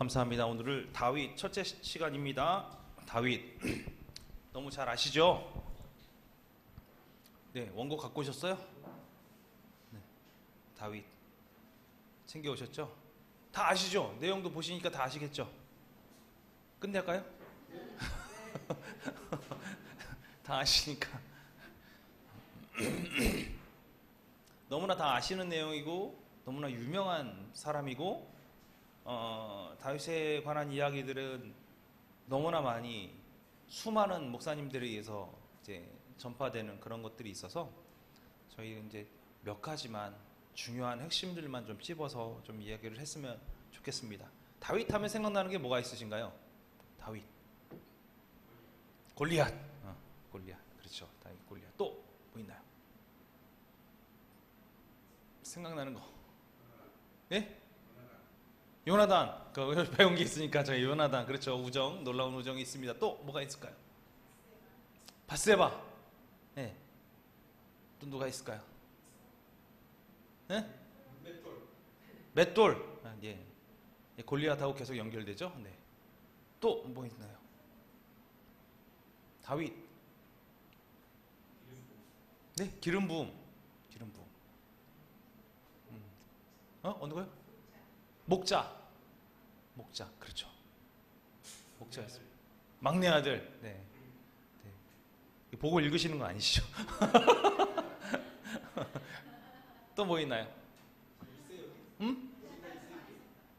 감사합니다. 오늘은 다윗 첫째 시간입니다. 다윗 너무 잘 아시죠? 네, 원고 갖고 오셨어요? 네, 다윗 챙겨 오셨죠? 다 아시죠? 내용도 보시니까 다 아시겠죠? 끝낼까요? 다 아시니까 너무나 다 아시는 내용이고 너무나 유명한 사람이고 다윗에 관한 이야기들은 너무나 많이 수많은 목사님들에 의해서 이제 전파되는 그런 것들이 있어서 저희 이제 몇 가지만 중요한 핵심들만 좀 찝어서 좀 이야기를 했으면 좋겠습니다. 다윗 하면 생각나는 게 뭐가 있으신가요? 다윗, 골리앗, 골리앗, 그렇죠. 다윗, 골리앗. 또 뭐 있나요? 생각나는 거? 예? 요나단, 그 배운 게 있으니까 저희 요나단, 그렇죠. 우정, 놀라운 우정이 있습니다. 또 뭐가 있을까요? 밧세바. 예. 또 누가 있을까요? 예? 맷돌. 아, 예. 예, 골리앗하고 계속 연결되죠. 네. 또 뭐 있나요? 다윗. 네, 기름 부음. 기름 부음. 어느 거요? 목자. 목자. 그렇죠. 목자였습니다. 막내 아들. 네. 네. 보고 읽으시는 거 아니시죠? 또 뭐 있나요?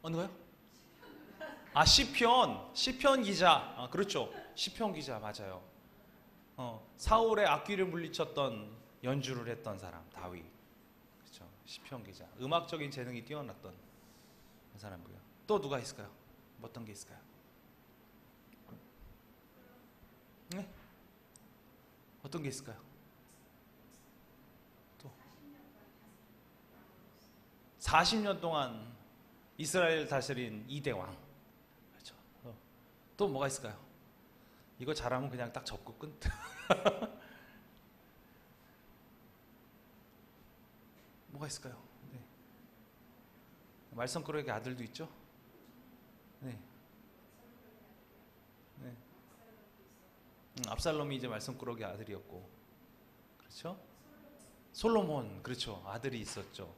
어느 거요? 아, 시편 기자. 아, 그렇죠. 시편 기자 맞아요. 사울의 악귀를 물리쳤던 연주를 했던 사람 다윗. 그렇죠. 시편 기자. 음악적인 재능이 뛰어났던 그 사람이고요. 또 누가 있을까요? 어떤 게 있을까요? 네? 어떤 게 있을까요? 또 40년 동안 이스라엘 다스린 2대 왕. 그렇죠. 또 뭐가 있을까요? 이거 잘하면 그냥 딱 접고 끝. 뭐가 있을까요? 네. 말썽꾸러기 아들도 있죠? 네. 네. 압살롬이 이제 말썽꾸러기 아들이었고, 그렇죠? 솔로몬, 그렇죠. 아들이 있었죠.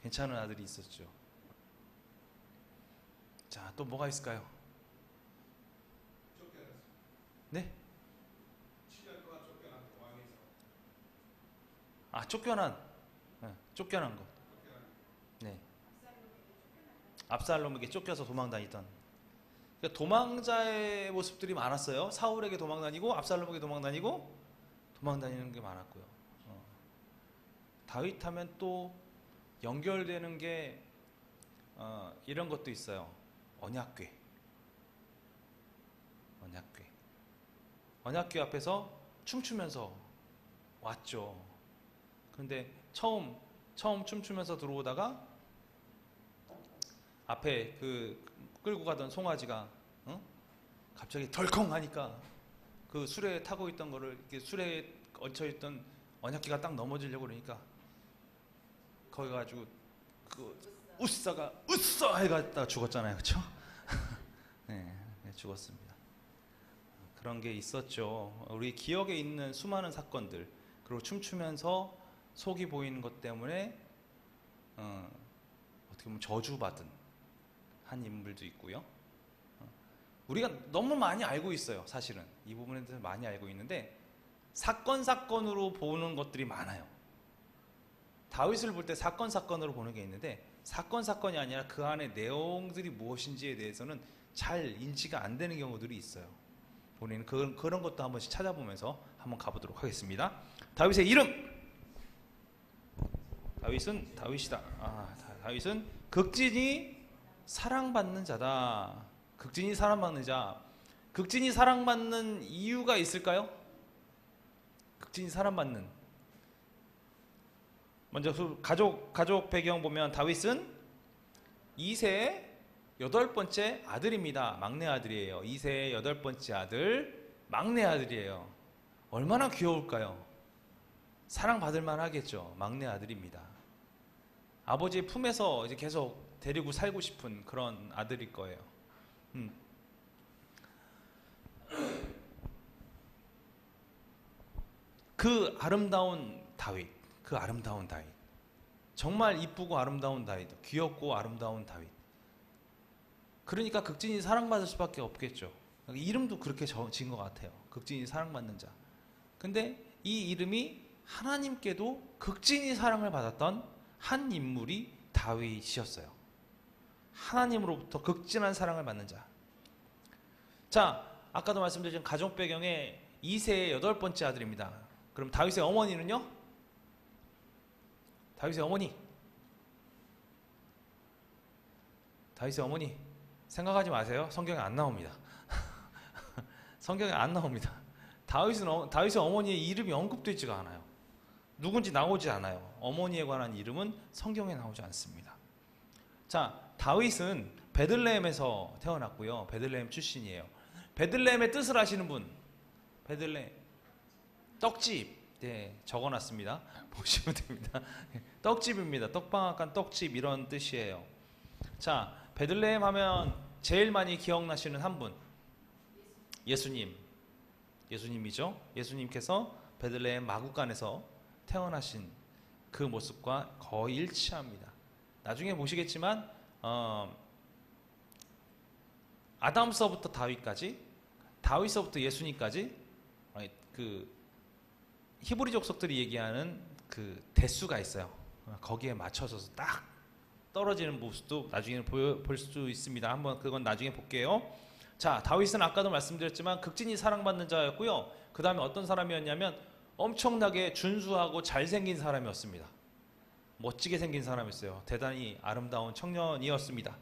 괜찮은 아들이 있었죠. 자, 또 뭐가 있을까요? 네? 아, 쫓겨난. 네, 쫓겨난 것. 네. 압살롬에게 쫓겨서 도망다니던. 그러니까 도망자의 모습들이 많았어요. 사울에게 도망다니고 압살롬에게 도망다니고 도망다니는 게 많았고요. 다윗 하면 또 연결되는 게 이런 것도 있어요. 언약궤. 언약궤. 언약궤 앞에서 춤추면서 왔죠. 그런데 처음 춤추면서 들어오다가 앞에 그 끌고 가던 송아지가 갑자기 덜컹 하니까 그 수레에 타고 있던 거를 이렇게 수레에 얹혀 있던 언약궤가 딱 넘어지려고 그러니까 거기 가지고 그 우싸가 우싸 해가지고 죽었잖아요, 그렇죠? 네, 죽었습니다. 그런 게 있었죠. 우리 기억에 있는 수많은 사건들, 그리고 춤추면서 속이 보이는 것 때문에 어떻게 보면 저주받은 한 인물도 있고요. 우리가 너무 많이 알고 있어요. 사실은 이 부분에 대해서 많이 알고 있는데 사건으로 보는 것들이 많아요. 다윗을 볼 때 사건으로 보는 게 있는데 사건이 아니라 그 안에 내용들이 무엇인지에 대해서는 잘 인지가 안 되는 경우들이 있어요. 우리는 그런 것도 한 번씩 찾아보면서 한번 가보도록 하겠습니다. 다윗의 이름. 다윗은 다윗이다. 다윗은 극진히 사랑받는 자다. 극진히 사랑받는 자. 극진히 사랑받는 이유가 있을까요? 극진히 사랑받는. 먼저 가족 배경 보면 다윗은 2세의 8번째 아들입니다. 막내 아들이에요. 2세의 8번째 아들, 막내 아들이에요. 얼마나 귀여울까요? 사랑받을 만하겠죠. 막내 아들입니다. 아버지의 품에서 이제 계속 데리고 살고 싶은 그런 아들일 거예요. 그 아름다운 다윗, 정말 이쁘고 아름다운 다윗, 귀엽고 아름다운 다윗. 그러니까 극진히 사랑받을 수밖에 없겠죠. 이름도 그렇게 지은 것 같아요. 극진히 사랑받는 자. 근데 이 이름이 하나님께도 극진히 사랑을 받았던 한 인물이 다윗이었어요. 하나님으로부터 극진한 사랑을 받는 자. 자, 아까도 말씀드린 가족 배경에 2세의 8번째 아들입니다. 그럼 다윗의 어머니는요? 다윗의 어머니 생각하지 마세요. 성경에 안 나옵니다. 성경에 안 나옵니다. 다윗의 어머니의 이름이 언급되지가 않아요. 누군지 나오지 않아요. 어머니에 관한 이름은 성경에 나오지 않습니다. 자, 다윗은 베들레헴에서 태어났고요. 베들레헴 출신이에요. 베들레헴의 뜻을 아시는 분? 베들레헴 떡집. 네, 적어놨습니다. 보시면 됩니다. 떡집입니다. 떡방앗간 떡집 이런 뜻이에요. 자, 베들레헴 하면 제일 많이 기억나시는 한 분, 예수님이죠. 예수님께서 베들레헴 마구간에서 태어나신 그 모습과 거의 일치합니다. 나중에 보시겠지만 아담서부터 다윗까지, 다윗서부터 예수님까지 그 히브리 족속들이 얘기하는 그 대수가 있어요. 거기에 맞춰져서 딱 떨어지는 모습도 나중에 볼 수 있습니다. 한번 그건 나중에 볼게요. 자, 다윗은 아까도 말씀드렸지만 극진히 사랑받는 자였고요. 그 다음에 어떤 사람이었냐면 엄청나게 준수하고 잘생긴 사람이었습니다. 멋지게 생긴 사람이었어요. 대단히 아름다운 청년이었습니다.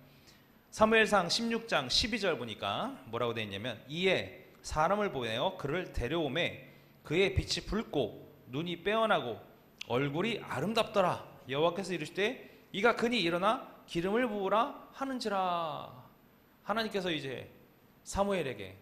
사무엘상 16장 12절 보니까 뭐라고 되어 있냐면, 이에 사람을 보내어 그를 데려오매 그의 빛이 붉고 눈이 빼어나고 얼굴이 아름답더라. 여호와께서 이르시되 이가 그니 일어나 기름을 부으라 하는지라. 하나님께서 이제 사무엘에게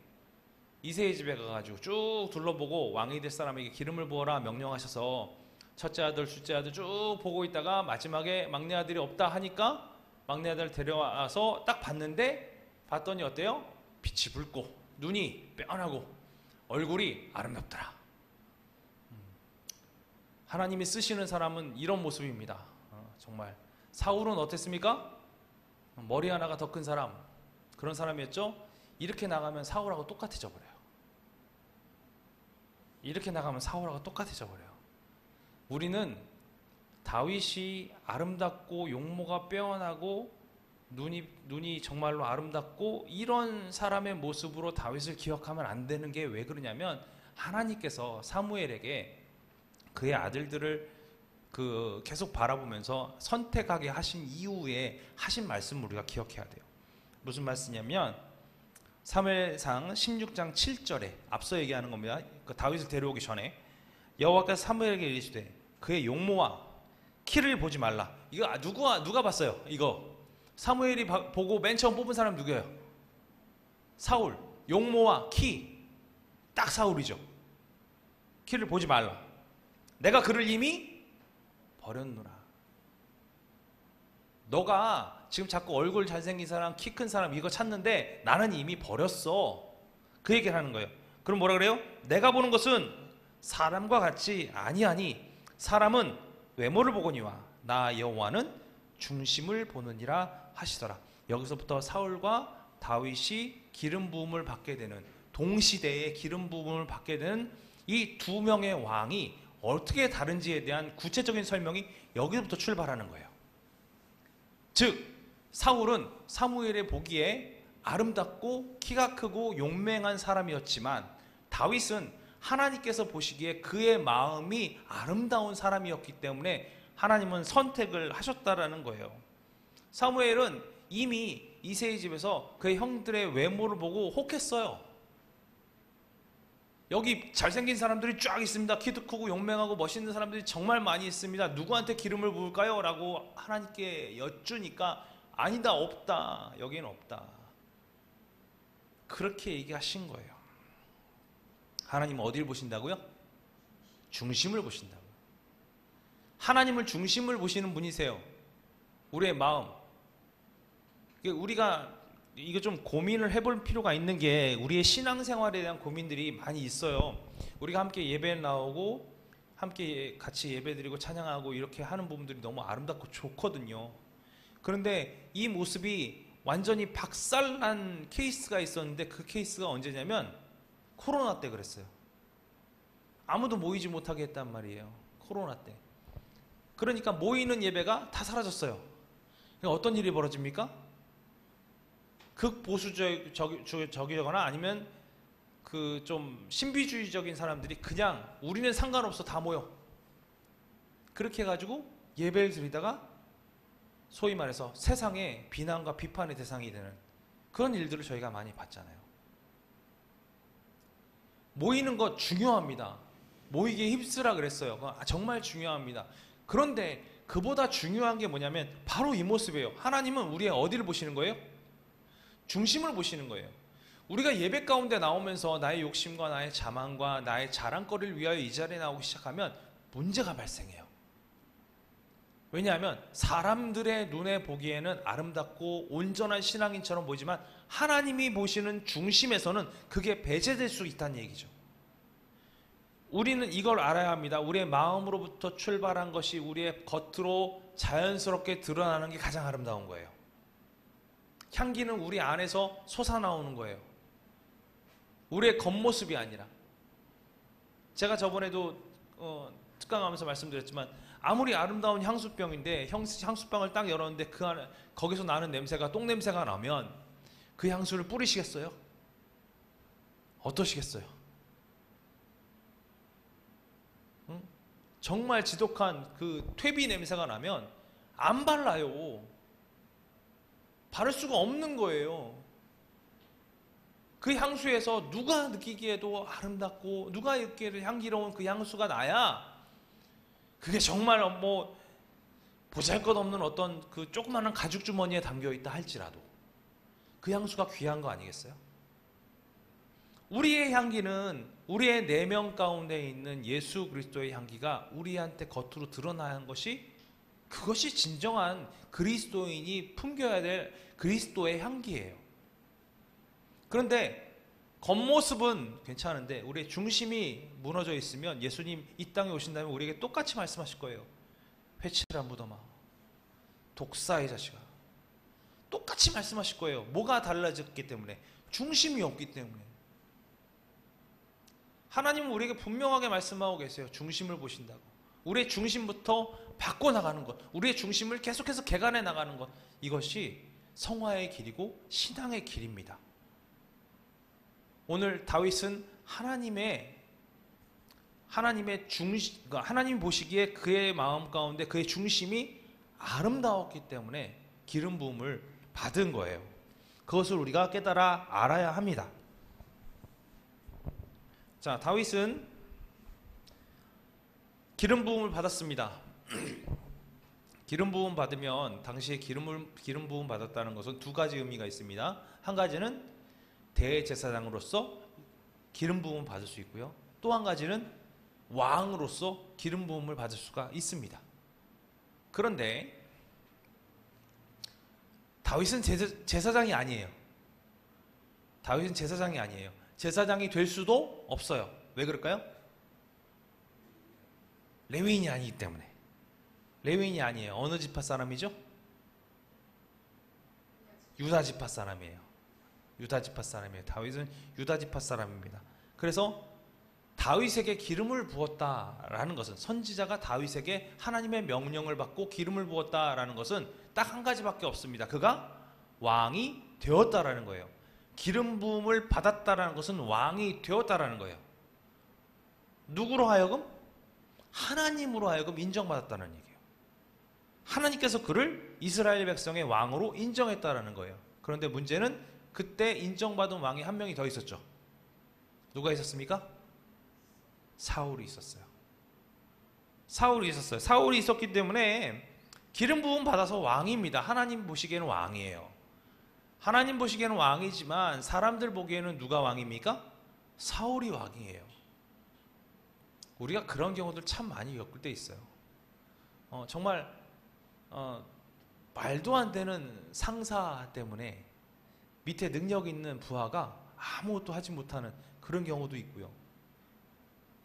이새의 집에 가가지고 쭉 둘러보고 왕이 될 사람에게 기름을 부어라 명령하셔서 첫째 아들, 둘째 아들 쭉 보고 있다가 마지막에 막내 아들이 없다 하니까 막내 아들을 데려와서 딱 봤더니 어때요? 빛이 붉고 눈이 빼어나고 얼굴이 아름답더라. 하나님이 쓰시는 사람은 이런 모습입니다. 정말 사울은 어땠습니까? 머리 하나가 더 큰 사람, 그런 사람이었죠. 이렇게 나가면 사울하고 똑같아져 버려요. 우리는 다윗이 아름답고 용모가 빼어나고 눈이 정말로 아름답고 이런 사람의 모습으로 다윗을 기억하면 안 되는 게 왜 그러냐면, 하나님께서 사무엘에게 그의 아들들을 계속 바라보면서 선택하게 하신 이후에 하신 말씀을 우리가 기억해야 돼요. 무슨 말씀이냐면 사무엘상 16장 7절에 앞서 얘기하는 겁니다. 다윗을 데려오기 전에 여호와께서 사무엘에게 이르시되 그의 용모와 키를 보지 말라. 이거 누가 봤어요? 이거 사무엘이 보고 맨 처음 뽑은 사람 누구예요? 사울. 용모와 키, 딱 사울이죠. 키를 보지 말라. 내가 그를 이미 버렸노라. 너가 지금 자꾸 얼굴 잘생긴 사람, 키 큰 사람 이거 찾는데 나는 이미 버렸어. 그 얘기를 하는 거예요. 그럼 뭐라 그래요? 내가 보는 것은 사람과 같이 아니하니 사람은 외모를 보거니와 나 여호와는 중심을 보느니라 하시더라. 여기서부터 사울과 다윗이 기름 부음을 받게 되는, 동시대에 기름 부음을 받게 되는 이 두 명의 왕이 어떻게 다른지에 대한 구체적인 설명이 여기서부터 출발하는 거예요. 즉 사울은 사무엘의 보기에 아름답고 키가 크고 용맹한 사람이었지만 다윗은 하나님께서 보시기에 그의 마음이 아름다운 사람이었기 때문에 하나님은 선택을 하셨다라는 거예요. 사무엘은 이미 이새의 집에서 그의 형들의 외모를 보고 혹했어요. 여기 잘생긴 사람들이 쫙 있습니다. 키도 크고 용맹하고 멋있는 사람들이 정말 많이 있습니다. 누구한테 기름을 부을까요? 라고 하나님께 여쭈니까 아니다, 없다. 여기는 없다. 그렇게 얘기하신 거예요. 하나님은 어디를 보신다고요? 중심을 보신다고요. 하나님을 중심을 보시는 분이세요. 우리의 마음. 우리가 이거 좀 고민을 해볼 필요가 있는 게 우리의 신앙생활에 대한 고민들이 많이 있어요. 우리가 함께 예배 나오고 함께 같이 예배드리고 찬양하고 이렇게 하는 부분들이 너무 아름답고 좋거든요. 그런데 이 모습이 완전히 박살난 케이스가 있었는데 그 케이스가 언제냐면 코로나 때 그랬어요. 아무도 모이지 못하게 했단 말이에요. 코로나 때. 그러니까 모이는 예배가 다 사라졌어요. 그러니까 어떤 일이 벌어집니까? 극보수적이거나 아니면 그 좀 신비주의적인 사람들이 그냥 우리는 상관없어 다 모여. 그렇게 해가지고 예배를 드리다가 소위 말해서 세상에 비난과 비판의 대상이 되는 그런 일들을 저희가 많이 봤잖아요. 모이는 거 중요합니다. 모이기에 힘쓰라 그랬어요. 정말 중요합니다. 그런데 그보다 중요한 게 뭐냐면 바로 이 모습이에요. 하나님은 우리의 어디를 보시는 거예요? 중심을 보시는 거예요. 우리가 예배 가운데 나오면서 나의 욕심과 나의 자만과 나의 자랑거리를 위하여 이 자리에 나오기 시작하면 문제가 발생해요. 왜냐하면 사람들의 눈에 보기에는 아름답고 온전한 신앙인처럼 보이지만 하나님이 보시는 중심에서는 그게 배제될 수 있다는 얘기죠. 우리는 이걸 알아야 합니다. 우리의 마음으로부터 출발한 것이 우리의 겉으로 자연스럽게 드러나는 게 가장 아름다운 거예요. 향기는 우리 안에서 솟아나오는 거예요. 우리의 겉모습이 아니라. 제가 저번에도 특강하면서 말씀드렸지만 아무리 아름다운 향수병인데 향수병을 딱 열었는데 그 안에 거기서 나는 냄새가 똥냄새가 나면 그 향수를 뿌리시겠어요? 어떠시겠어요? 응? 정말 지독한 그 퇴비 냄새가 나면 안 발라요. 바를 수가 없는 거예요. 그 향수에서 누가 느끼기에도 아름답고 누가 느끼기에도 향기로운 그 향수가 나야 그게 정말 뭐 보잘것없는 어떤 그 조그마한 가죽 주머니에 담겨 있다 할지라도 그 향수가 귀한 거 아니겠어요? 우리의 향기는 우리의 내면 가운데 있는 예수 그리스도의 향기가 우리한테 겉으로 드러나는 것이 그것이 진정한 그리스도인이 풍겨야 될 그리스도의 향기예요. 그런데 겉모습은 괜찮은데 우리의 중심이 무너져 있으면 예수님 이 땅에 오신다면 우리에게 똑같이 말씀하실 거예요. 회칠한 무덤아, 독사의 자식아. 똑같이 말씀하실 거예요. 뭐가 달라졌기 때문에? 중심이 없기 때문에. 하나님은 우리에게 분명하게 말씀하고 계세요. 중심을 보신다고. 우리의 중심부터 바꿔나가는 것, 우리의 중심을 계속해서 개간해 나가는 것, 이것이 성화의 길이고 신앙의 길입니다. 오늘 다윗은 하나님이 보시기에 그의 마음 가운데 그의 중심이 아름다웠기 때문에 기름 부음을 받은 거예요. 그것을 우리가 깨달아 알아야 합니다. 자, 다윗은 기름 부음을 받았습니다. 기름 부음 받으면 당시에 기름 부음 받았다는 것은 두 가지 의미가 있습니다. 한 가지는 대제사장으로서 기름 부음을 받을 수 있고요. 또 한 가지는 왕으로서 기름 부음을 받을 수가 있습니다. 그런데 다윗은 제사장이 아니에요. 다윗은 제사장이 아니에요. 제사장이 될 수도 없어요. 왜 그럴까요? 레위인이 아니기 때문에. 레위인이 아니에요. 어느 지파 사람이죠? 유다 지파 사람이에요. 유다 지파 사람이에요. 다윗은 유다 지파 사람입니다. 그래서 다윗에게 기름을 부었다라는 것은, 선지자가 다윗에게 하나님의 명령을 받고 기름을 부었다라는 것은 딱 한 가지밖에 없습니다. 그가 왕이 되었다라는 거예요. 기름 부음을 받았다라는 것은 왕이 되었다라는 거예요. 누구로 하여금? 하나님으로 하여금 인정받았다는 얘기예요. 하나님께서 그를 이스라엘 백성의 왕으로 인정했다라는 거예요. 그런데 문제는 그때 인정받은 왕이 한 명이 더 있었죠. 누가 있었습니까? 사울이 있었어요. 사울이 있었어요. 사울이 있었기 때문에 기름 부음 받아서 왕입니다. 하나님 보시기에는 왕이에요. 하나님 보시기에는 왕이지만 사람들 보기에는 누가 왕입니까? 사울이 왕이에요. 우리가 그런 경우들 참 많이 겪을 때 있어요. 정말 말도 안 되는 상사 때문에 밑에 능력 있는 부하가 아무것도 하지 못하는 그런 경우도 있고요.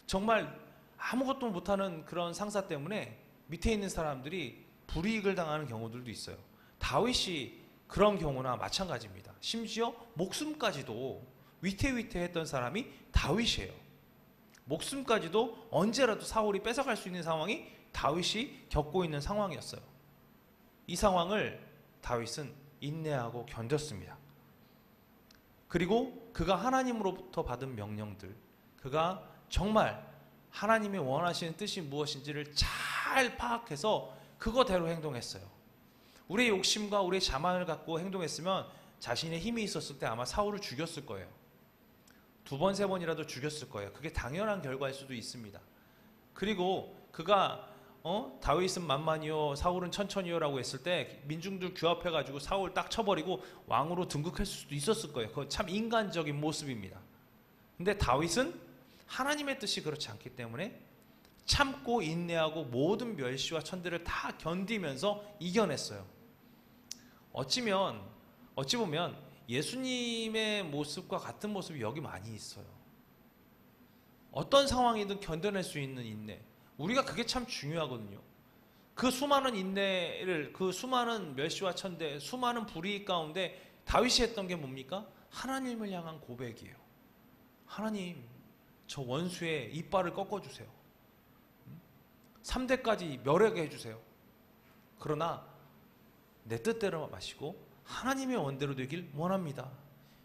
정말 아무것도 못하는 그런 상사 때문에 밑에 있는 사람들이 불이익을 당하는 경우들도 있어요. 다윗이 그런 경우나 마찬가지입니다. 심지어 목숨까지도 위태위태했던 사람이 다윗이에요. 목숨까지도 언제라도 사울이 뺏어갈 수 있는 상황이 다윗이 겪고 있는 상황이었어요. 이 상황을 다윗은 인내하고 견뎠습니다. 그리고 그가 하나님으로부터 받은 명령들, 그가 정말 하나님이 원하시는 뜻이 무엇인지를 잘 파악해서 그거대로 행동했어요. 우리의 욕심과 우리의 자만을 갖고 행동했으면 자신의 힘이 있었을 때 아마 사울을 죽였을 거예요. 2번, 3번이라도 죽였을 거예요. 그게 당연한 결과일 수도 있습니다. 그리고 그가 다윗은 만만이요 사울은 천천히요 라고 했을 때 민중들 규합해가지고 사울 딱 쳐버리고 왕으로 등극했을 수도 있었을 거예요. 그건 참 인간적인 모습입니다. 근데 다윗은 하나님의 뜻이 그렇지 않기 때문에 참고 인내하고 모든 멸시와 천대를 다 견디면서 이겨냈어요. 어찌 보면 예수님의 모습과 같은 모습이 여기 많이 있어요. 어떤 상황이든 견뎌낼 수 있는 인내. 우리가 그게 참 중요하거든요. 그 수많은 인내를, 그 수많은 멸시와 천대, 수많은 불이익 가운데 다윗이 했던 게 뭡니까? 하나님을 향한 고백이에요. 하나님, 저 원수의 이빨을 꺾어주세요. 3대까지 멸하게 해주세요. 그러나 내 뜻대로 마시고 하나님의 원대로 되길 원합니다.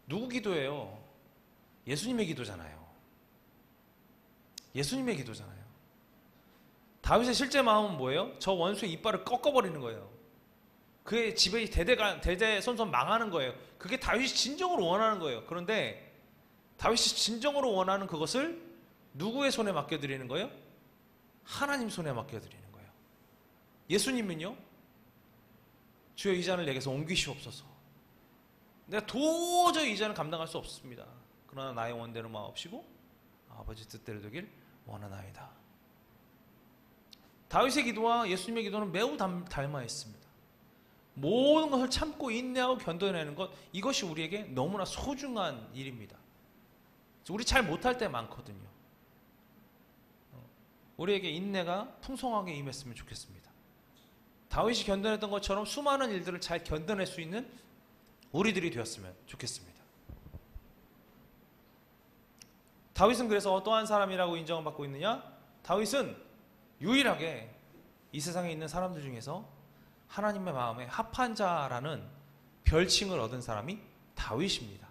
누구 기도예요? 예수님의 기도잖아요. 예수님의 기도잖아요. 다윗의 실제 마음은 뭐예요? 저 원수의 이빨을 꺾어버리는 거예요. 그의 집에 대대손손 망하는 거예요. 그게 다윗이 진정으로 원하는 거예요. 그런데 다윗이 진정으로 원하는 그것을 누구의 손에 맡겨드리는 거예요? 하나님 손에 맡겨드리는 거예요. 예수님은요? 주여 이 잔을 내게서 옮기시옵소서. 내가 도저히 이 잔을 감당할 수 없습니다. 그러나 나의 원대로 마옵시고 아버지 뜻대로 되길 원하나이다. 다윗의 기도와 예수님의 기도는 매우 닮아 있습니다. 모든 것을 참고 인내하고 견뎌내는 것, 이것이 우리에게 너무나 소중한 일입니다. 우리 잘 못할 때 많거든요. 우리에게 인내가 풍성하게 임했으면 좋겠습니다. 다윗이 견뎌냈던 것처럼 수많은 일들을 잘 견뎌낼 수 있는 우리들이 되었으면 좋겠습니다. 다윗은 그래서 어떠한 사람이라고 인정을 받고 있느냐? 다윗은 유일하게 이 세상에 있는 사람들 중에서 하나님의 마음에 합한 자라는 별칭을 얻은 사람이 다윗입니다.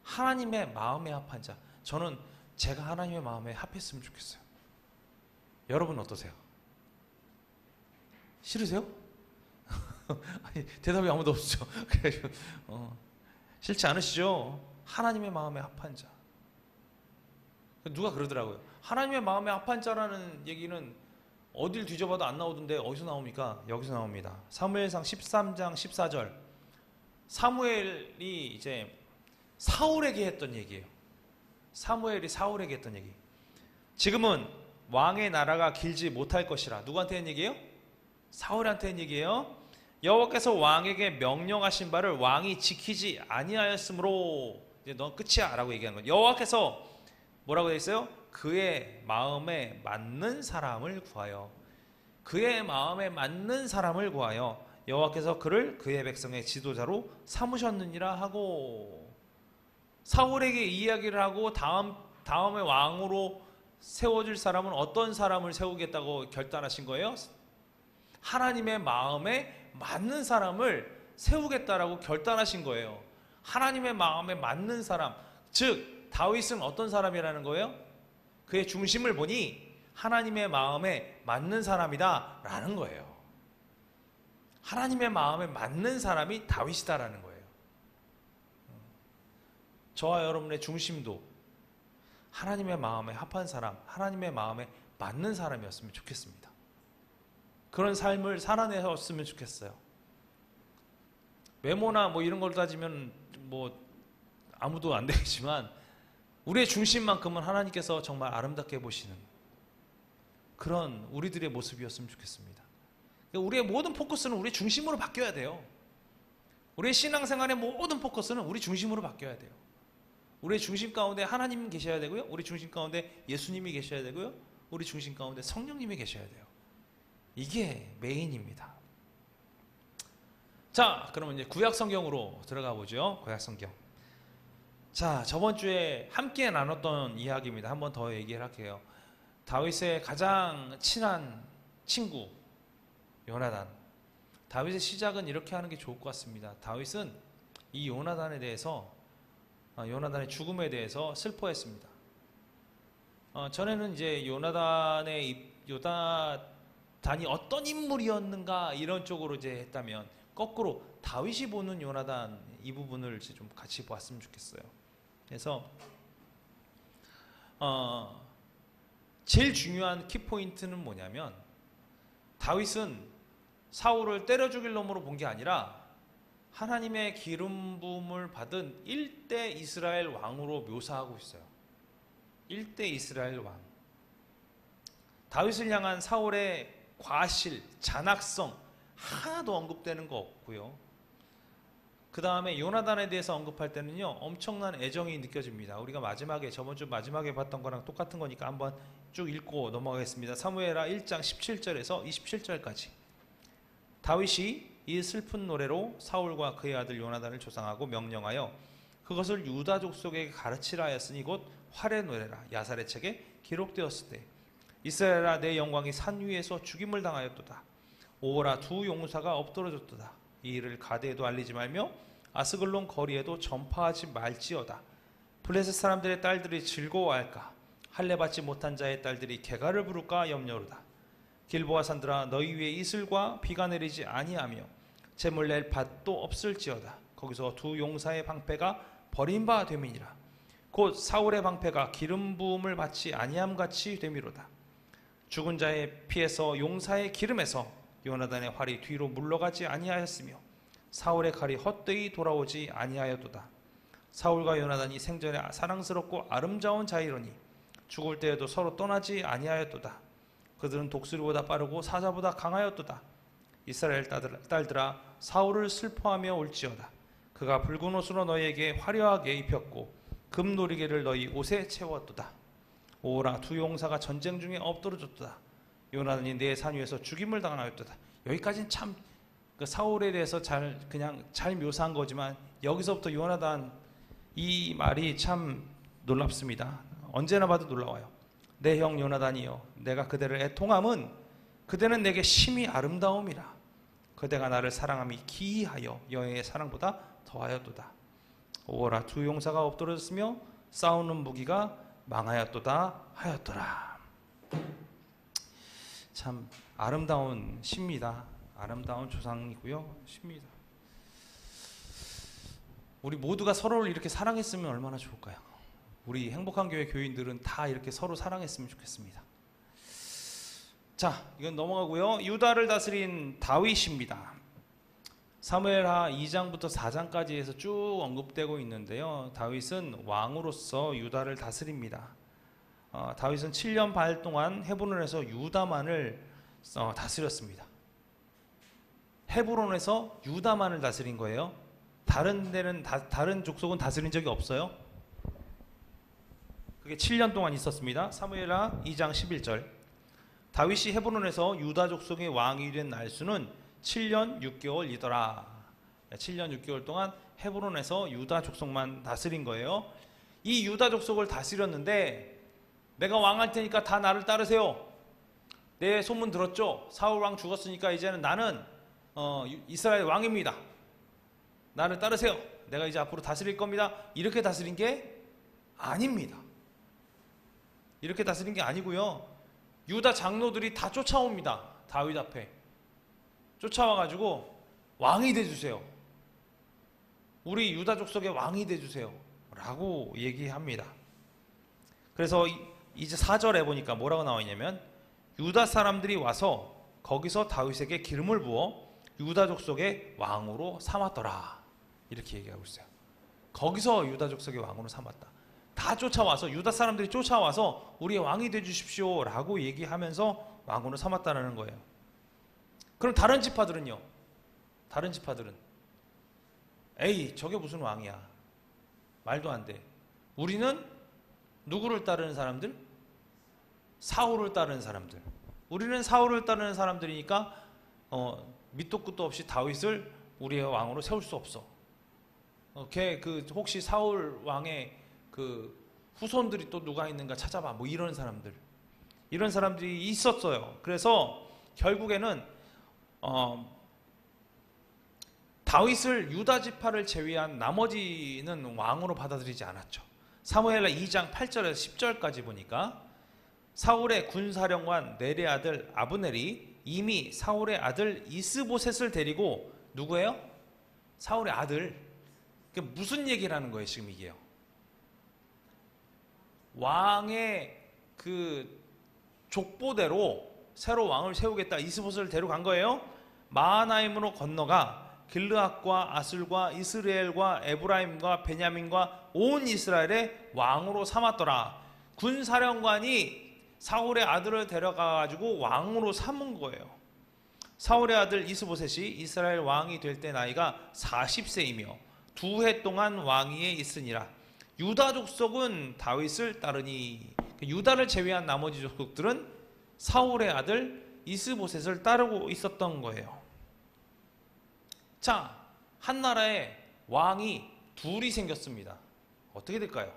하나님의 마음에 합한 자. 저는 제가 하나님의 마음에 합했으면 좋겠어요. 여러분 어떠세요? 싫으세요? 아니, 대답이 아무도 없죠. 그래가지고 싫지 않으시죠? 하나님의 마음에 합한 자. 누가 그러더라고요. 하나님의 마음에 합한 자라는 얘기는 어딜 뒤져봐도 안 나오던데 어디서 나옵니까? 여기서 나옵니다. 사무엘상 13장 14절. 사무엘이 이제 사울에게 했던 얘기예요. 사무엘이 사울에게 했던 얘기. 지금은 왕의 나라가 길지 못할 것이라. 누구한테 한 얘기예요? 사울한테 한 얘기예요. 여호와께서 왕에게 명령하신 바를 왕이 지키지 아니하였으므로 이제 넌 끝이야 라고 얘기하는 거예요. 여호와께서 뭐라고 되어 있어요? 그의 마음에 맞는 사람을 구하여, 그의 마음에 맞는 사람을 구하여 여호와께서 그를 그의 백성의 지도자로 삼으셨느니라 하고, 사울에게 이야기를 하고 다음에 왕으로 세워질 사람은 어떤 사람을 세우겠다고 결단하신 거예요? 하나님의 마음에 맞는 사람을 세우겠다라고 결단하신 거예요. 하나님의 마음에 맞는 사람, 즉 다윗은 어떤 사람이라는 거예요? 그의 중심을 보니 하나님의 마음에 맞는 사람이다 라는 거예요. 하나님의 마음에 맞는 사람이 다윗이다라는 거예요. 저와 여러분의 중심도 하나님의 마음에 합한 사람, 하나님의 마음에 맞는 사람이었으면 좋겠습니다. 그런 삶을 살아내셨으면 좋겠어요. 외모나 뭐 이런 걸 따지면 뭐 아무도 안 되겠지만 우리의 중심만큼은 하나님께서 정말 아름답게 보시는 그런 우리들의 모습이었으면 좋겠습니다. 우리의 모든 포커스는 우리의 중심으로 바뀌어야 돼요. 우리의 신앙생활의 모든 포커스는 우리 중심으로 바뀌어야 돼요. 우리의 중심 가운데 하나님 계셔야 되고요. 우리 중심 가운데 예수님이 계셔야 되고요. 우리 중심 가운데 성령님이 계셔야 돼요. 이게 메인입니다. 자, 그러면 이제 구약 성경으로 들어가 보죠. 구약 성경. 자, 저번 주에 함께 나눴던 이야기입니다. 한 번 더 얘기를 할게요. 다윗의 가장 친한 친구 요나단. 다윗의 시작은 이렇게 하는 게 좋을 것 같습니다. 다윗은 이 요나단에 대해서, 요나단의 죽음에 대해서 슬퍼했습니다. 전에는 이제 요나단이 어떤 인물이었는가 이런 쪽으로 이제 했다면, 거꾸로 다윗이 보는 요나단 이 부분을 좀 같이 보았으면 좋겠어요. 그래서 제일 중요한 키포인트는 뭐냐면, 다윗은 사울을 때려 죽일 놈으로 본 게 아니라 하나님의 기름 부음을 받은 1대 이스라엘 왕으로 묘사하고 있어요. 1대 이스라엘 왕. 다윗을 향한 사울의 과실, 잔악성 하나도 언급되는 거 없고요. 그 다음에 요나단에 대해서 언급할 때는요, 엄청난 애정이 느껴집니다. 우리가 마지막에, 저번 주 마지막에 봤던 거랑 똑같은 거니까 한번 쭉 읽고 넘어가겠습니다. 사무엘하 1장 17절에서 27절까지. 다윗이 이 슬픈 노래로 사울과 그의 아들 요나단을 조상하고 명령하여 그것을 유다 족속에게 가르치라 하였으니 곧 활의 노래라. 야살의 책에 기록되었을 때, 이스라엘아 내 영광이 산 위에서 죽임을 당하였도다. 오호라 두 용사가 엎드러졌도다. 이 일을 가드에도 알리지 말며 아스글론 거리에도 전파하지 말지어다. 블레셋 사람들의 딸들이 즐거워할까? 할례 받지 못한 자의 딸들이 개가를 부를까 염려로다. 길보아 산들아 너희 위에 이슬과 비가 내리지 아니하며 재물 낼 밭도 없을지어다. 거기서 두 용사의 방패가 버린 바 됨이니라. 곧 사울의 방패가 기름 부음을 받지 아니함같이 됨이로다. 죽은 자의 피에서 용사의 기름에서 요나단의 활이 뒤로 물러가지 아니하였으며 사울의 칼이 헛되이 돌아오지 아니하였도다. 사울과 요나단이 생전에 사랑스럽고 아름다운 자이로니 죽을 때에도 서로 떠나지 아니하였도다. 그들은 독수리보다 빠르고 사자보다 강하였도다. 이스라엘 딸들아 사울을 슬퍼하며 올지어다. 그가 붉은 옷으로 너희에게 화려하게 입혔고 금놀이개를 너희 옷에 채웠도다. 오라 두 용사가 전쟁 중에 엎드러졌도다. 요나단이 내 산 위에서 죽임을 당하였도다. 여기까지는 참 그 사울에 대해서 그냥 잘 묘사한 거지만, 여기서부터 요나단 이 말이 참 놀랍습니다. 언제나 봐도 놀라워요. 내 형 요나단이여, 내가 그대를 애통함은 그대는 내게 심히 아름다움이라. 그대가 나를 사랑함이 기이하여 여인의 사랑보다 더하였도다. 오라 두 용사가 엎드러졌으며 싸우는 무기가 망하였도다 하였더라. 참 아름다운 시입니다. 아름다운 조상이고요, 시입니다. 우리 모두가 서로를 이렇게 사랑했으면 얼마나 좋을까요? 우리 행복한 교회 교인들은 다 이렇게 서로 사랑했으면 좋겠습니다. 자, 이건 넘어가고요. 유다를 다스린 다윗입니다. 사무엘하 2장부터 4장까지 해서 쭉 언급되고 있는데요. 다윗은 왕으로서 유다를 다스립니다. 다윗은 7년 반 동안 헤브론에서 유다만을 다스렸습니다. 헤브론에서 유다만을 다스린 거예요. 다른 데는 다른 족속은 다스린 적이 없어요. 그게 7년 동안 있었습니다. 사무엘하 2장 11절. 다윗이 헤브론에서 유다 족속의 왕이 된 날수는 7년 6개월이더라. 7년 6개월 동안 헤브론에서 유다 족속만 다스린 거예요. 이 유다 족속을 다스렸는데, 내가 왕할 테니까 다 나를 따르세요. 내 소문 들었죠? 사울 왕 죽었으니까 이제는 나는 이스라엘 왕입니다. 나를 따르세요. 내가 이제 앞으로 다스릴 겁니다. 이렇게 다스린 게 아닙니다. 이렇게 다스린 게 아니고요. 유다 장로들이 다 쫓아옵니다. 다윗 앞에 쫓아와가지고 왕이 돼주세요. 우리 유다 족속의 왕이 돼주세요 라고 얘기합니다. 그래서 이제 4절에 보니까 뭐라고 나와 있냐면, 유다 사람들이 와서 거기서 다윗에게 기름을 부어 유다 족속의 왕으로 삼았더라. 이렇게 얘기하고 있어요. 거기서 유다 족속의 왕으로 삼았다. 다 쫓아와서, 유다 사람들이 쫓아와서 우리의 왕이 되주십시오 라고 얘기하면서 왕으로 삼았다는 거예요. 그럼 다른 지파들은요? 다른 지파들은 에이, 저게 무슨 왕이야. 말도 안 돼. 우리는 누구를 따르는 사람들? 사울을 따르는 사람들. 우리는 사울을 따르는 사람들이니까 밑도 끝도 없이 다윗을 우리의 왕으로 세울 수 없어. 혹시 사울 왕의 그 후손들이 또 누가 있는가 찾아봐. 뭐 이런 사람들. 이런 사람들이 있었어요. 그래서 결국에는 다윗을 유다 지파를 제외한 나머지는 왕으로 받아들이지 않았죠. 사무엘하 2장 8절에서 10절까지 보니까 사울의 군사령관 넬의 아들 아브넬이 이미 사울의 아들 이스보셋을 데리고 누구예요? 사울의 아들. 그게 무슨 얘기를 하는 거예요, 지금 이게요? 왕의 그 족보대로 새로 왕을 세우겠다. 이스보셋을 데려간 거예요. 마하나임으로 건너가 길르앗과 아술과 이스라엘과 에브라임과 베냐민과 온 이스라엘의 왕으로 삼았더라. 군사령관이 사울의 아들을 데려가가지고 왕으로 삼은 거예요. 사울의 아들 이스보셋이 이스라엘 왕이 될 때 나이가 40세이며 2해 동안 왕위에 있으니라. 유다 족속은 다윗을 따르니, 유다를 제외한 나머지 족속들은 사울의 아들 이스보셋을 따르고 있었던 거예요. 자, 한 나라에 왕이 둘이 생겼습니다. 어떻게 될까요?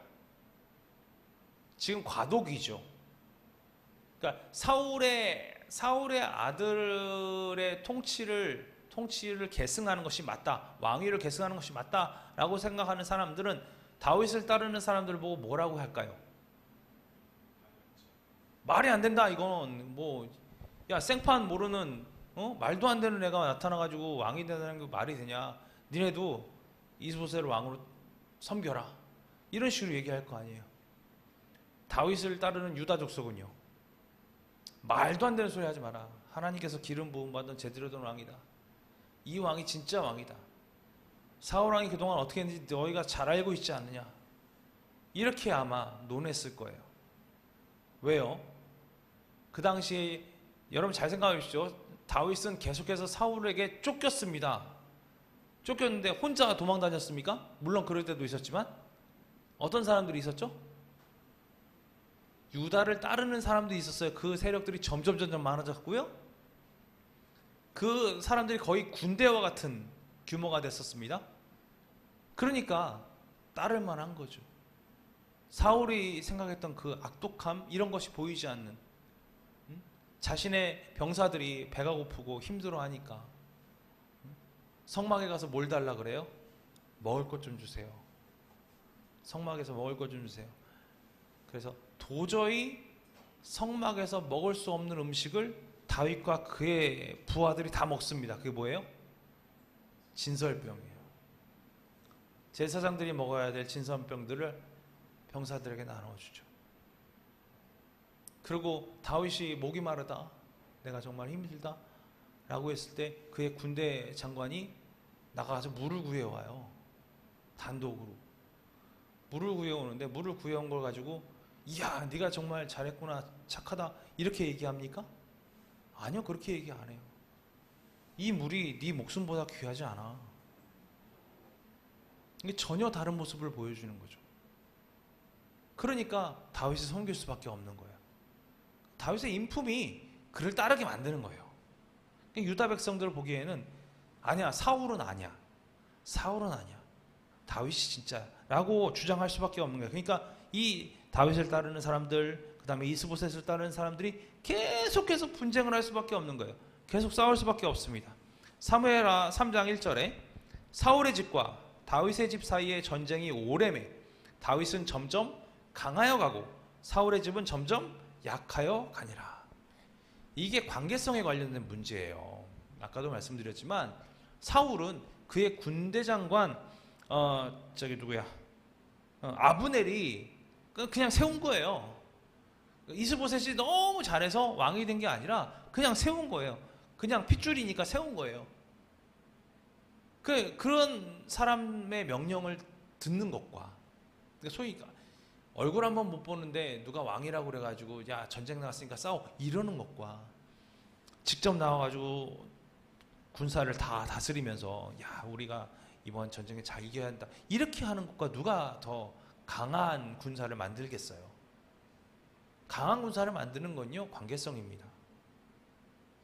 지금 과도기죠. 그러니까 사울의 아들의 통치를 계승하는 것이 맞다, 왕위를 계승하는 것이 맞다라고 생각하는 사람들은 다윗을 따르는 사람들을 보고 뭐라고 할까요? 말이 안 된다. 이건 야, 생판 모르는 말도 안 되는 애가 나타나가지고 왕이 되는 게 말이 되냐? 니네도 이스보셋을 왕으로 섬겨라. 이런 식으로 얘기할 거 아니에요. 다윗을 따르는 유다 족속은요, 말도 안 되는 소리 하지 마라. 하나님께서 기름 부음 받은 제대로 된 왕이다. 이 왕이 진짜 왕이다. 사울 왕이 그동안 어떻게 했는지 너희가 잘 알고 있지 않느냐. 이렇게 아마 논했을 거예요. 왜요? 그 당시에 여러분 잘 생각해 보십시오. 다윗은 계속해서 사울에게 쫓겼습니다. 쫓겼는데 혼자 도망 다녔습니까? 물론 그럴 때도 있었지만 어떤 사람들이 있었죠? 유다를 따르는 사람도 있었어요. 그 세력들이 점점 많아졌고요. 그 사람들이 거의 군대와 같은 규모가 됐었습니다. 그러니까 따를 만한 거죠. 사울이 생각했던 그 악독함, 이런 것이 보이지 않는, 자신의 병사들이 배가 고프고 힘들어하니까 성막에 가서 뭘 달라 그래요? 먹을 것 좀 주세요. 성막에서 먹을 것 좀 주세요. 그래서 도저히 성막에서 먹을 수 없는 음식을 다윗과 그의 부하들이 다 먹습니다. 그게 뭐예요? 진설병이에요. 제사장들이 먹어야 될 진설병들을 병사들에게 나눠주죠. 그리고 다윗이 목이 마르다, 내가 정말 힘들다 라고 했을 때 그의 군대 장관이 나가서 물을 구해와요. 단독으로 물을 구해오는데, 물을 구해온 걸 가지고 이야, 네가 정말 잘했구나, 착하다, 이렇게 얘기합니까? 아니요, 그렇게 얘기 안 해요. 이 물이 네 목숨보다 귀하지 않아. 이게 전혀 다른 모습을 보여주는 거죠. 그러니까 다윗이 섬길 수밖에 없는 거예요. 다윗의 인품이 그를 따르게 만드는 거예요. 유다 백성들을 보기에는 아니야, 사울은 아니야, 사울은 아니야, 다윗이 진짜 라고 주장할 수밖에 없는 거예요. 그러니까 이 다윗을 따르는 사람들, 그 다음에 이스보셋을 따르는 사람들이 계속해서 분쟁을 할 수밖에 없는 거예요. 계속 싸울 수밖에 없습니다. 사무엘하 3장 1절에 사울의 집과 다윗의 집 사이에 전쟁이 오래매 다윗은 점점 강하여 가고 사울의 집은 점점 약하여 가니라. 이게 관계성에 관련된 문제예요. 아까도 말씀드렸지만 사울은 그의 군대 장관 아브넬이 그냥 세운 거예요. 이스보셋이 너무 잘해서 왕이 된 게 아니라 그냥 세운 거예요. 그냥 핏줄이니까 세운 거예요. 그런 사람의 명령을 듣는 것과, 소위 얼굴 한번 못 보는데 누가 왕이라고 그래가지고 야, 전쟁 나왔으니까 싸워, 이러는 것과 직접 나와가지고 군사를 다 다스리면서 야, 우리가 이번 전쟁에 잘 이겨야 한다. 이렇게 하는 것과 누가 더 강한 군사를 만들겠어요? 강한 군사를 만드는 건요, 관계성입니다.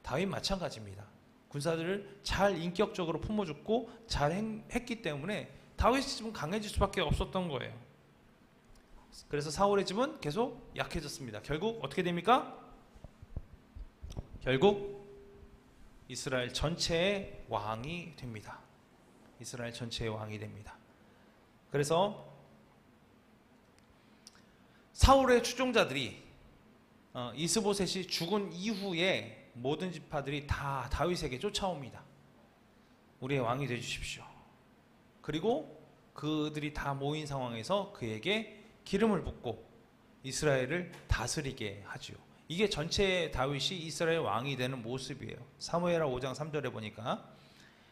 다윗 마찬가지입니다. 군사들을 잘 인격적으로 품어줬고 잘 했기 때문에 다윗의 집은 강해질 수밖에 없었던 거예요. 그래서 사울의 집은 계속 약해졌습니다. 결국 어떻게 됩니까? 결국 이스라엘 전체의 왕이 됩니다. 이스라엘 전체의 왕이 됩니다. 그래서 사울의 추종자들이 이스보셋이 죽은 이후에 모든 지파들이 다 다윗에게 쫓아옵니다. 우리의 왕이 되어주십시오. 그리고 그들이 다 모인 상황에서 그에게 기름을 붓고 이스라엘을 다스리게 하지요. 이게 전체 다윗이 이스라엘 왕이 되는 모습이에요. 사무엘하 5장 3절에 보니까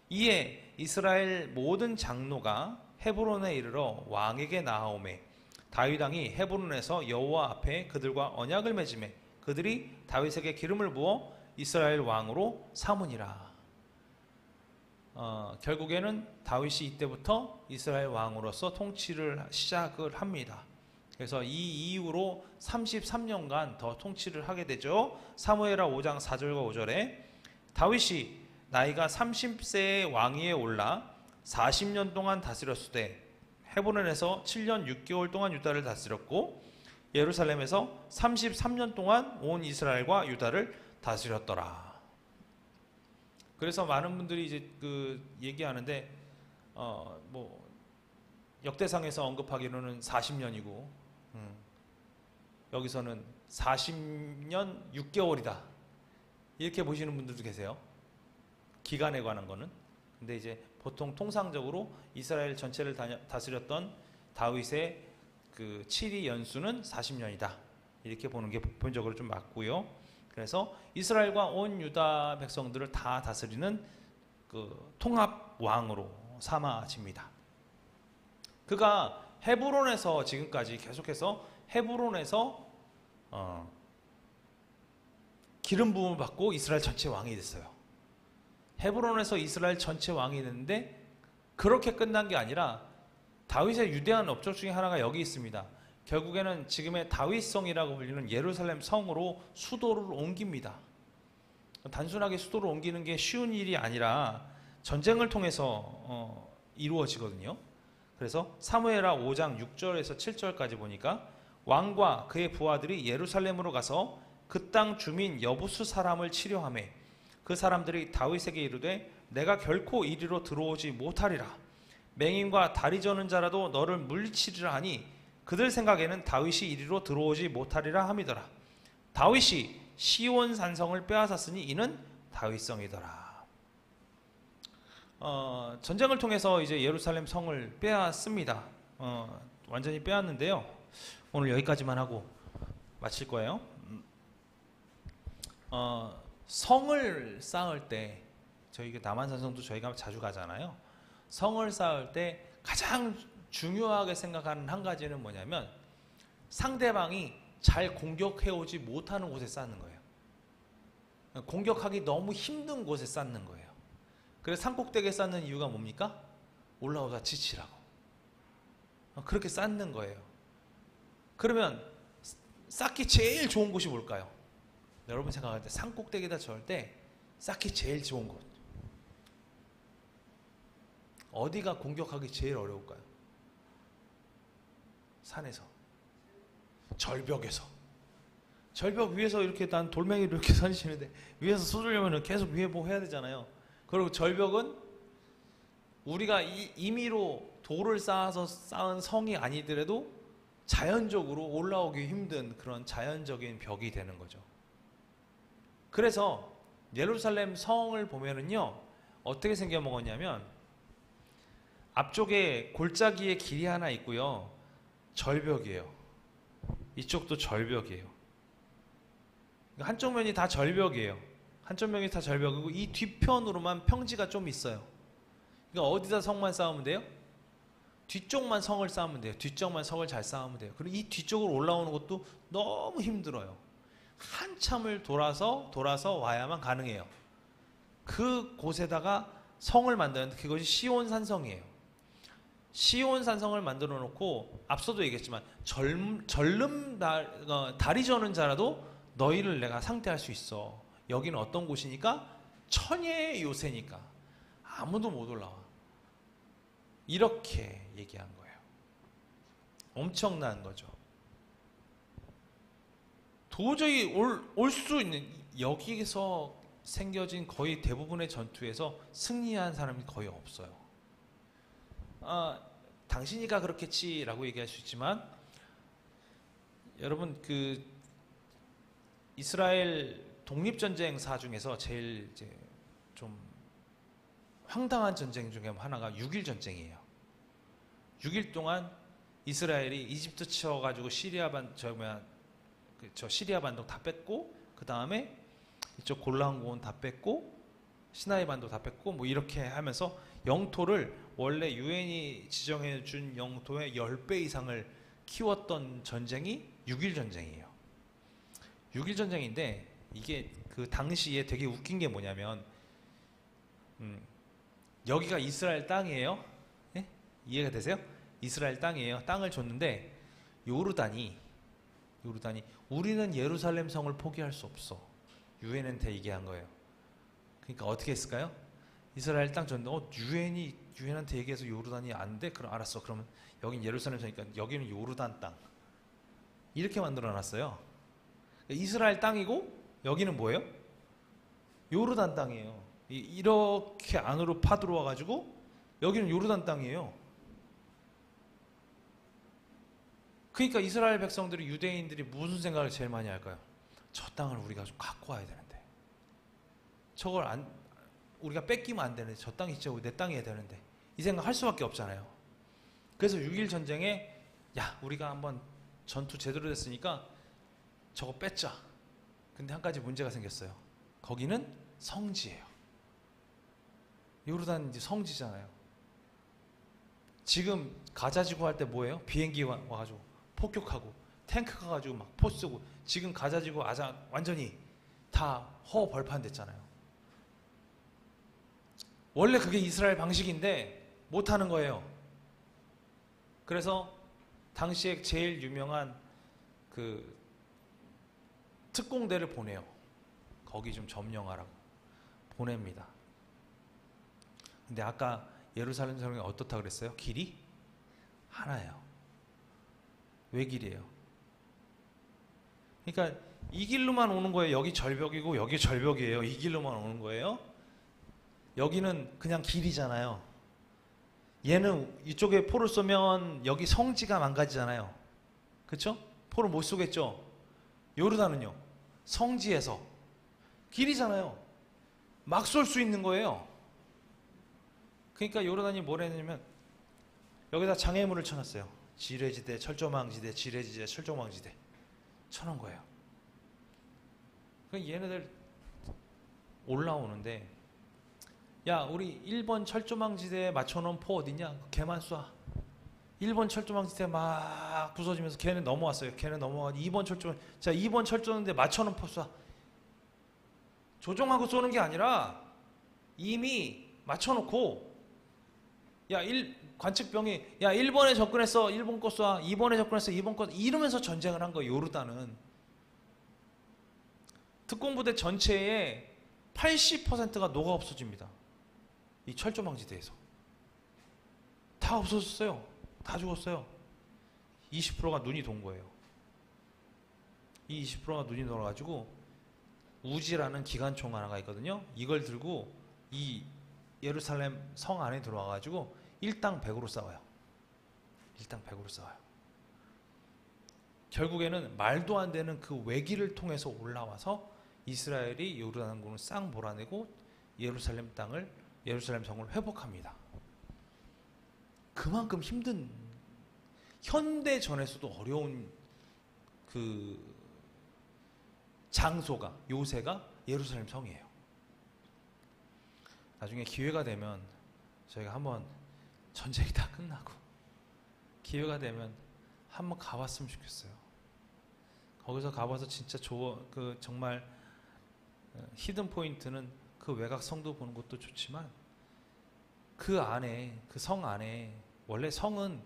이에 이스라엘 모든 장로가 헤브론에 이르러 왕에게 나아오매 다윗 왕이 헤브론에서 여호와 앞에 그들과 언약을 맺으매 그들이 다윗에게 기름을 부어 이스라엘 왕으로 삼으니라. 결국에는 다윗이 이때부터 이스라엘 왕으로서 통치를 시작을 합니다. 그래서 이 이후로 33년간 더 통치를 하게 되죠. 사무엘하 5장 4절과 5절에 다윗이 나이가 30세의 왕위에 올라 40년 동안 다스렸으되 헤브론에서 7년 6개월 동안 유다를 다스렸고 예루살렘에서 33년 동안 온 이스라엘과 유다를 다스렸더라. 그래서 많은 분들이 이제 얘기하는데 뭐 역대상에서 언급하기로는 40년이고 여기서는 40년 6개월이다. 이렇게 보시는 분들도 계세요. 기간에 관한 거는. 근데 이제 보통 통상적으로 이스라엘 전체를 다스렸던 다윗의 그 7위 연수는 40년이다. 이렇게 보는 게 보편적으로 좀 맞고요. 그래서 이스라엘과 온 유다 백성들을 다 다스리는 그 통합 왕으로 삼아집니다. 그가 헤브론에서 지금까지 계속해서 헤브론에서 기름 부음을 받고 이스라엘 전체 왕이 됐어요. 헤브론에서 이스라엘 전체 왕이 됐는데 그렇게 끝난 게 아니라 다윗의 유대한 업적 중에 하나가 여기 있습니다. 결국에는 지금의 다윗성이라고 불리는 예루살렘 성으로 수도를 옮깁니다. 단순하게 수도를 옮기는 게 쉬운 일이 아니라 전쟁을 통해서 이루어지거든요. 그래서 사무엘하 5장 6절에서 7절까지 보니까 왕과 그의 부하들이 예루살렘으로 가서 그 땅 주민 여부수 사람을 치료하매 그 사람들이 다윗에게 이르되 내가 결코 이리로 들어오지 못하리라. 맹인과 다리 저는 자라도 너를 물리치리라 하니 그들 생각에는 다윗이 이리로 들어오지 못하리라 함이더라. 다윗이 시온 산성을 빼앗았으니 이는 다윗성이더라. 전쟁을 통해서 이제 예루살렘 성을 빼앗습니다. 완전히 빼앗는데요. 오늘 여기까지만 하고 마칠 거예요. 성을 쌓을 때 저희 남한산성도 저희가 자주 가잖아요. 성을 쌓을 때 가장 중요하게 생각하는 한 가지는 뭐냐면 상대방이 잘 공격해오지 못하는 곳에 쌓는 거예요. 공격하기 너무 힘든 곳에 쌓는 거예요. 그래서 산꼭대기에 쌓는 이유가 뭡니까? 올라오다 지치라고. 그렇게 쌓는 거예요. 그러면 쌓기 제일 좋은 곳이 뭘까요? 여러분 생각할 때 산꼭대기에다 저을 때 쌓기 제일 좋은 곳 어디가 공격하기 제일 어려울까요? 산에서, 절벽에서. 절벽 위에서 이렇게 난 돌멩이를 이렇게 던지는데 위에서 쏘려면 계속 위에 보고 해야 되잖아요. 그리고 절벽은 우리가 임의로 돌을 쌓아서 쌓은 성이 아니더라도 자연적으로 올라오기 힘든 그런 자연적인 벽이 되는 거죠. 그래서 예루살렘 성을 보면은요 어떻게 생겨 먹었냐면 앞쪽에 골짜기의 길이 하나 있고요 절벽이에요. 이쪽도 절벽이에요. 한쪽 면이 다 절벽이에요. 한쪽 면이 다 절벽이고 이 뒤편으로만 평지가 좀 있어요. 그러니까 어디다 성만 쌓으면 돼요? 뒤쪽만 성을 쌓으면 돼요. 뒤쪽만 성을 잘 쌓으면 돼요. 그리고 이 뒤쪽으로 올라오는 것도 너무 힘들어요. 한참을 돌아서 와야만 가능해요. 그 곳에다가 성을 만드는데 그것이 시온 산성이에요. 시온 산성을 만들어 놓고 앞서도 얘기했지만 다리 저는 자라도 너희를 내가 상대할 수 있어. 여기는 어떤 곳이니까? 천혜의 요새니까 아무도 못 올라와. 이렇게 얘기한 거예요. 엄청난 거죠. 도저히 올 수 있는, 여기에서 생겨진 거의 대부분의 전투에서 승리한 사람이 거의 없어요. 당신이가 그렇겠지라고 얘기할 수 있지만, 여러분 그 이스라엘 독립전쟁사 중에서 제일 이제 좀 황당한 전쟁 중에 하나가 6.1 전쟁이에요. 6일 동안 이스라엘이 이집트 치워가지고 시리아 반도 다 뺐고, 그 다음에 이쪽 골란 고원 다 뺐고, 시나이 반도 다 뺐고, 뭐 이렇게 하면서 영토를 원래 유엔이 지정해 준 영토의 10배 이상을 키웠던 전쟁이 6.1 전쟁이에요. 6.1 전쟁인데, 이게 그 당시에 되게 웃긴 게 뭐냐면, 여기가 이스라엘 땅이에요. 네? 이해가 되세요? 이스라엘 땅이에요. 땅을 줬는데 요르단이 우리는 예루살렘 성을 포기할 수 없어. 유엔한테 얘기한 거예요. 그러니까 어떻게 했을까요? 이스라엘 땅 줬는데 유엔한테 얘기해서 요르단이 안 돼? 그럼 알았어. 그러면 여긴 예루살렘 성이니까 여기는 요르단 땅. 이렇게 만들어 놨어요. 이스라엘 땅이고 여기는 뭐예요? 요르단 땅이에요. 이렇게 안으로 파들어와 가지고 여기는 요르단 땅이에요. 그러니까 이스라엘 백성들이, 유대인들이 무슨 생각을 제일 많이 할까요? 저 땅을 우리가 좀 갖고 와야 되는데, 저걸 우리가 뺏기면 안 되는데, 저 땅이 진짜 내 땅이어야 되는데, 이 생각 할 수밖에 없잖아요. 그래서 6.1 전쟁에 야, 우리가 한번 전투 제대로 됐으니까 저거 뺏자. 근데 한 가지 문제가 생겼어요. 거기는 성지예요. 요르단 이제 성지잖아요. 지금 가자지구 할 때 뭐예요? 비행기 와가지고 폭격하고 탱크 가가지고 막 포 쏘고, 지금 가자지구 완전히 다 허벌판 됐잖아요. 원래 그게 이스라엘 방식인데 못하는 거예요. 그래서 당시에 제일 유명한 그 특공대를 보내요. 거기 좀 점령하라고 보냅니다. 근데 아까 예루살렘 성이 어떻다 그랬어요? 길이 하나예요. 왜 길이에요? 그러니까 이 길로만 오는 거예요. 여기 절벽이고 여기 절벽이에요. 이 길로만 오는 거예요. 여기는 그냥 길이잖아요. 얘는 이쪽에 포를 쏘면 여기 성지가 망가지잖아요. 그렇죠? 포를 못 쏘겠죠. 요르단은요, 성지에서 길이잖아요. 막 쏠 수 있는 거예요. 그러니까 요르단이 뭘 했냐면 여기다 장애물을 쳐놨어요. 지뢰지대, 철조망지대, 지뢰지대, 철조망지대 쳐놓은 거예요. 그러니까 얘네들 올라오는데, 야, 우리 1번 철조망지대에 맞춰놓은 포 어딨냐? 걔만 쏴. 1번 철조망지대 막 부서지면서 걔는 넘어왔어요. 걔는 넘어와서 2번 철조망, 자, 2번 철조망지대 맞춰놓은 포 쏴. 조종하고 쏘는 게 아니라 이미 맞춰놓고, 야, 관측병이, 야, 1번에 접근했어, 1번 거 쏴. 2번에 접근했어, 2번 거, 이러면서 전쟁을 한 거예요. 요르단은 특공부대 전체의 80%가 녹아 없어집니다. 이 철조망지대에서 다 없어졌어요. 다 죽었어요. 20%가 눈이 돈 거예요. 이 20%가 눈이 돌아가지고 우지라는 기관총 하나가 있거든요. 이걸 들고 이 예루살렘 성 안에 들어와가지고 일당 100으로 싸워요. 일당 100으로 싸워요. 결국에는 말도 안 되는 그 외길을 통해서 올라와서 이스라엘이 요르단군을 싹 몰아내고 예루살렘 성을 회복합니다. 그만큼 힘든, 현대전에서도 어려운 그 장소가, 요새가 예루살렘 성이에요. 나중에 기회가 되면 저희가 한번 전쟁이 다 끝나고 기회가 되면 한번 가봤으면 좋겠어요. 거기서 가봐서 진짜 정말 히든 포인트는 그 외곽 성도 보는 것도 좋지만 그 안에, 그 성 안에 원래 성은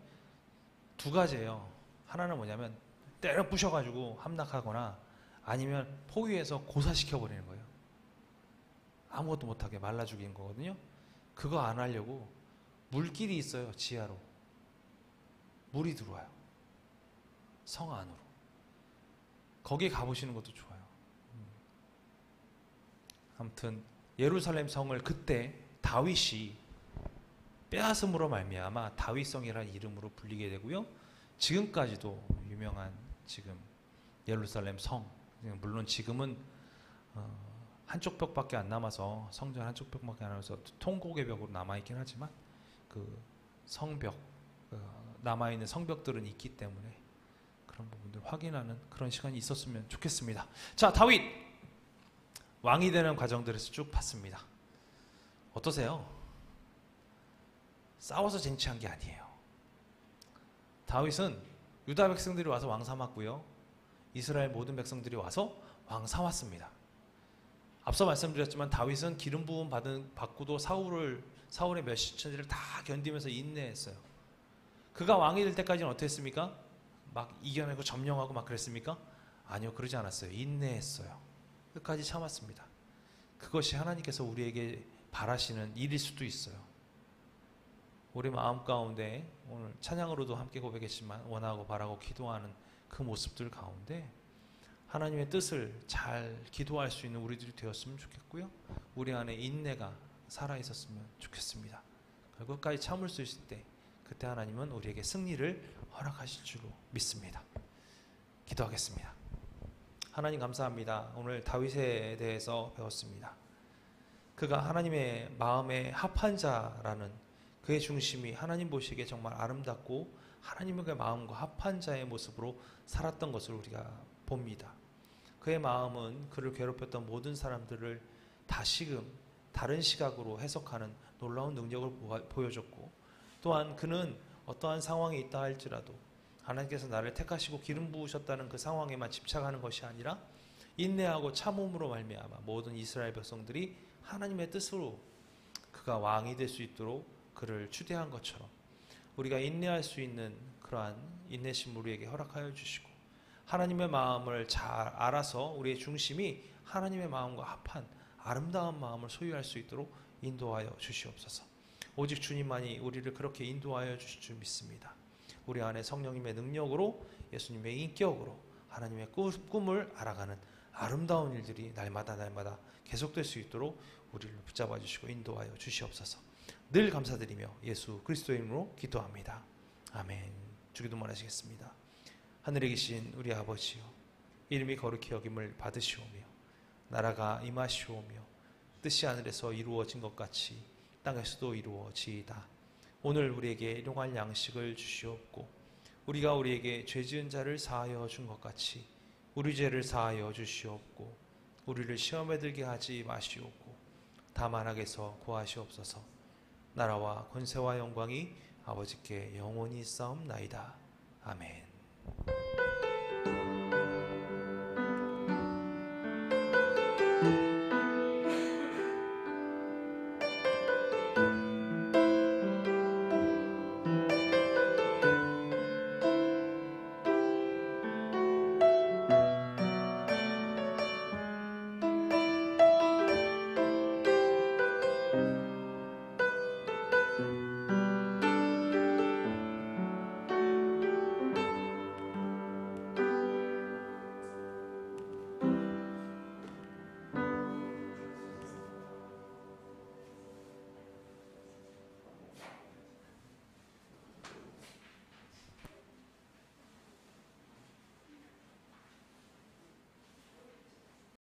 두 가지예요. 하나는 뭐냐면 때려 부셔가지고 함락하거나 아니면 포위해서 고사시켜버리는 거예요. 아무것도 못하게 말라 죽이는 거거든요. 그거 안 하려고 물길이 있어요. 지하로 물이 들어와요. 성 안으로. 거기에 가보시는 것도 좋아요. 아무튼 예루살렘 성을 그때 다윗이 빼앗음으로 말미암아 다윗성이라는 이름으로 불리게 되고요. 지금까지도 유명한 지금 예루살렘 성, 물론 지금은 한쪽 벽밖에 안 남아서 성전 한쪽 벽밖에 안 남아서 통곡의 벽으로 남아있긴 하지만 그 성벽, 남아있는 성벽들은 있기 때문에 그런 부분들 확인하는 그런 시간이 있었으면 좋겠습니다. 자, 다윗 왕이 되는 과정들에서 쭉 봤습니다. 어떠세요? 싸워서 쟁취한 게 아니에요. 다윗은 유다 백성들이 와서 왕 삼았고요. 이스라엘 모든 백성들이 와서 왕 삼았습니다. 앞서 말씀드렸지만 다윗은 기름 부음 받고도 사울의 몇십 천지를 다 견디면서 인내했어요. 그가 왕이 될 때까지는 어땠습니까? 막 이겨내고 점령하고 막 그랬습니까? 아니요, 그러지 않았어요. 인내했어요. 끝까지 참았습니다. 그것이 하나님께서 우리에게 바라시는 일일 수도 있어요. 우리 마음 가운데 오늘 찬양으로도 함께 고백했지만 원하고 바라고 기도하는 그 모습들 가운데 하나님의 뜻을 잘 기도할 수 있는 우리들이 되었으면 좋겠고요. 우리 안에 인내가 살아있었으면 좋겠습니다. 끝까지 참을 수 있을 때 그때 하나님은 우리에게 승리를 허락하실 줄로 믿습니다. 기도하겠습니다. 하나님 감사합니다. 오늘 다윗에 대해서 배웠습니다. 그가 하나님의 마음에 합한 자라는 그의 중심이 하나님 보시기에 정말 아름답고 하나님의 마음과 합한 자의 모습으로 살았던 것을 우리가 봅니다. 그의 마음은 그를 괴롭혔던 모든 사람들을 다시금 다른 시각으로 해석하는 놀라운 능력을 보여줬고 또한 그는 어떠한 상황이 있다 할지라도 하나님께서 나를 택하시고 기름 부으셨다는 그 상황에만 집착하는 것이 아니라 인내하고 참음으로 말미암아 모든 이스라엘 백성들이 하나님의 뜻으로 그가 왕이 될 수 있도록 그를 추대한 것처럼 우리가 인내할 수 있는 그러한 인내심 우리에게 허락하여 주시고 하나님의 마음을 잘 알아서 우리의 중심이 하나님의 마음과 합한 아름다운 마음을 소유할 수 있도록 인도하여 주시옵소서. 오직 주님만이 우리를 그렇게 인도하여 주실 줄 믿습니다. 우리 안에 성령님의 능력으로 예수님의 인격으로 하나님의 꿈을 알아가는 아름다운 일들이 날마다 계속될 수 있도록 우리를 붙잡아 주시고 인도하여 주시옵소서. 늘 감사드리며 예수 그리스도의 이름으로 기도합니다. 아멘. 주기도만 하시겠습니다. 하늘에 계신 우리 아버지요, 이름이 거룩히 여김을 받으시오며 나라가 임하시오며 뜻이 하늘에서 이루어진 것 같이 땅에서도 이루어지이다. 오늘 우리에게 일용할 양식을 주시옵고 우리가 우리에게 죄 지은 자를 사하여 준 것 같이 우리 죄를 사하여 주시옵고 우리를 시험에 들게 하지 마시옵고 다만 악에서 구하시옵소서. 나라와 권세와 영광이 아버지께 영원히 있사옵나이다. 아멘.